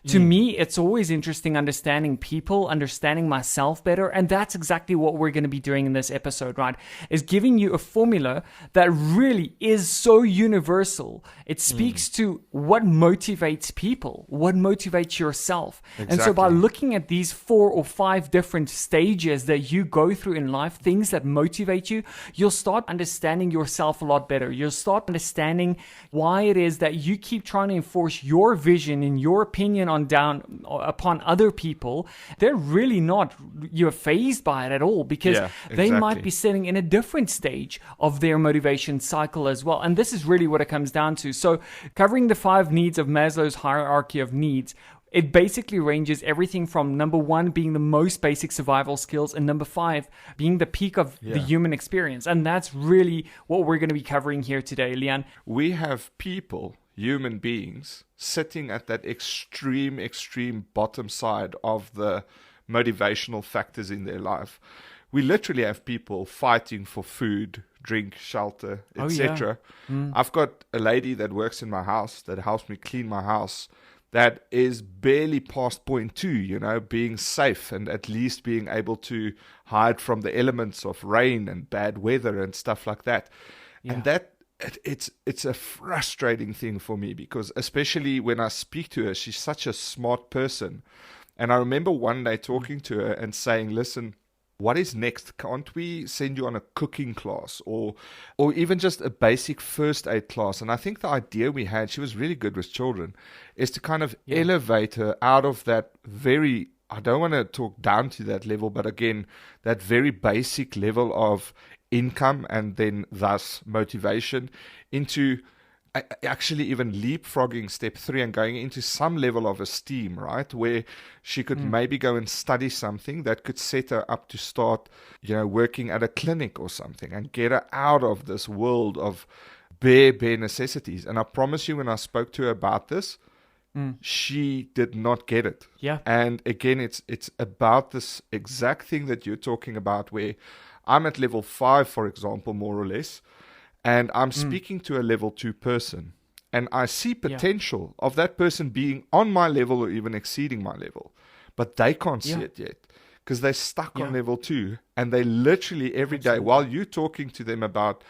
To me, it's always interesting understanding people, understanding myself better. And that's exactly what we're going to be doing in this episode, right? Is giving you a formula that really is so universal. It speaks to what motivates people, what motivates yourself. Exactly. And so by looking at these 4 or 5 different stages that you go through in life, things that motivate you, you'll start understanding yourself a lot better. You'll start understanding why it is that you keep trying to enforce your vision and your opinion upon other people. They're really not, you're phased by it at all, because they might be sitting in a different stage of their motivation cycle as well. And this is really what it comes down to. So covering the 5 needs of Maslow's hierarchy of needs, it basically ranges everything from number 1 being the most basic survival skills and number 5 being the peak of the human experience. And that's really what we're going to be covering here today, Leon. We have people, human beings, sitting at that extreme bottom side of the motivational factors in their life. We literally have people fighting for food, drink, shelter, etc. I've got a lady that works in my house that helps me clean my house that is barely past point 2, being safe and at least being able to hide from the elements of rain and bad weather and stuff like that. And that it's a frustrating thing for me, because especially when I speak to her, she's such a smart person. And I remember one day talking to her and saying, listen, what is next? Can't we send you on a cooking class or even just a basic first aid class? And I think the idea we had, she was really good with children, is to kind of elevate her out of that very, I don't want to talk down to that level, but again, that very basic level of income and then thus motivation into actually even leapfrogging step 3 and going into some level of esteem, right? Where she could maybe go and study something that could set her up to start, working at a clinic or something and get her out of this world of bare necessities. And I promise you, when I spoke to her about this, she did not get it. Yeah. And again, it's about this exact thing that you're talking about, where I'm at level 5, for example, more or less, and I'm speaking to a level 2 person, and I see potential of that person being on my level or even exceeding my level, but they can't see it yet because they're stuck on level 2, and they literally every day, while you're talking to them about,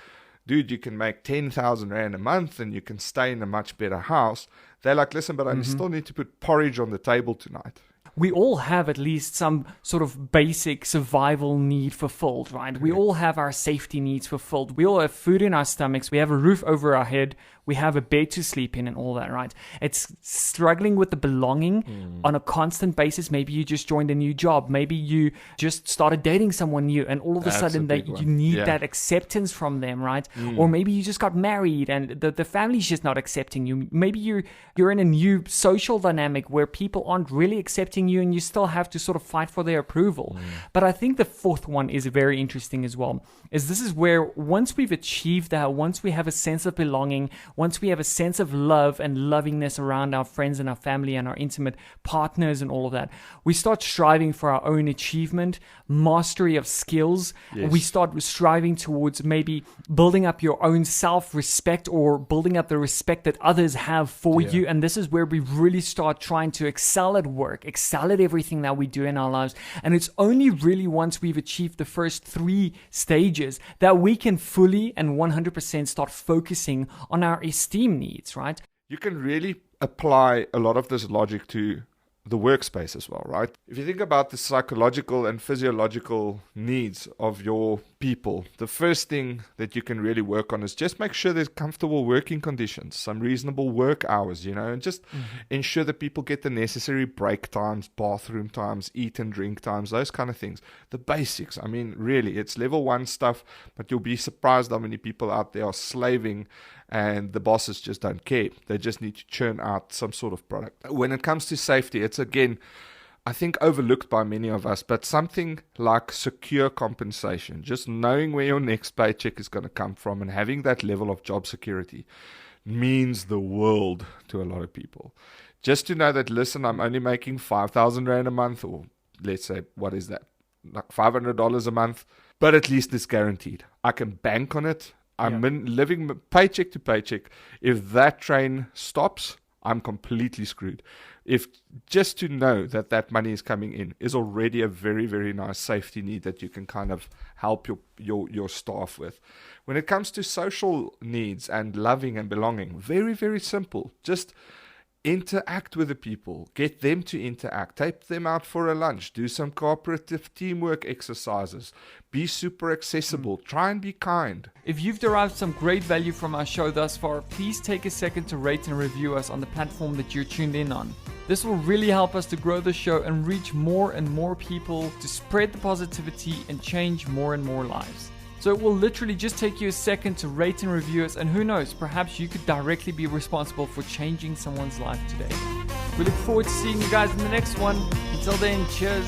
dude, you can make 10,000 Rand a month and you can stay in a much better house, they're like, listen, but I still need to put porridge on the table tonight. We all have at least some sort of basic survival need fulfilled, right? We all have our safety needs fulfilled. We all have food in our stomachs. We have a roof over our head. We have a bed to sleep in and all that, right? It's struggling with the belonging on a constant basis. Maybe you just joined a new job. Maybe you just started dating someone new, and all of a sudden you need that acceptance from them, right? Or maybe you just got married and the family's just not accepting you. Maybe you're in a new social dynamic where people aren't really accepting you and you still have to sort of fight for their approval. But I think the 4th one is very interesting as well. This is where once we've achieved that, once we have a sense of belonging, once we have a sense of love and lovingness around our friends and our family and our intimate partners and all of that, we start striving for our own achievement, mastery of skills. We start striving towards maybe building up your own self-respect or building up the respect that others have for you. And this is where we really start trying to excel at work, excel at everything that we do in our lives. And it's only really once we've achieved the first 3 stages that we can fully and 100% start focusing on our esteem needs, right? You can really apply a lot of this logic to the workspace as well, right? If you think about the psychological and physiological needs of your people, the first thing that you can really work on is just make sure there's comfortable working conditions, some reasonable work hours, and just ensure that people get the necessary break times, bathroom times, eat and drink times, those kind of things. The basics. I mean, really, it's level 1 stuff, but you'll be surprised how many people out there are slaving and the bosses just don't care. They just need to churn out some sort of product. When it comes to safety, it's again, I think, overlooked by many of us, but something like secure compensation, just knowing where your next paycheck is going to come from and having that level of job security means the world to a lot of people. Just to know that, listen, I'm only making 5,000 Rand a month, or let's say, what is that? Like $500 a month, but at least it's guaranteed. I can bank on it. I'm living paycheck to paycheck. If that train stops, I'm completely screwed. if just to know that that money is coming in is already a very, very nice safety need that you can kind of help your staff with. When it comes to social needs and loving and belonging, very, very simple. Just interact with the people, get them to interact, take them out for a lunch, do some cooperative teamwork exercises, be super accessible, try and be kind. If you've derived some great value from our show thus far, please take a second to rate and review us on the platform that you're tuned in on. This will really help us to grow the show and reach more and more people, to spread the positivity and change more and more lives. So it will literally just take you a second to rate and review us, and who knows, perhaps you could directly be responsible for changing someone's life today. We look forward to seeing you guys in the next one. Until then, cheers.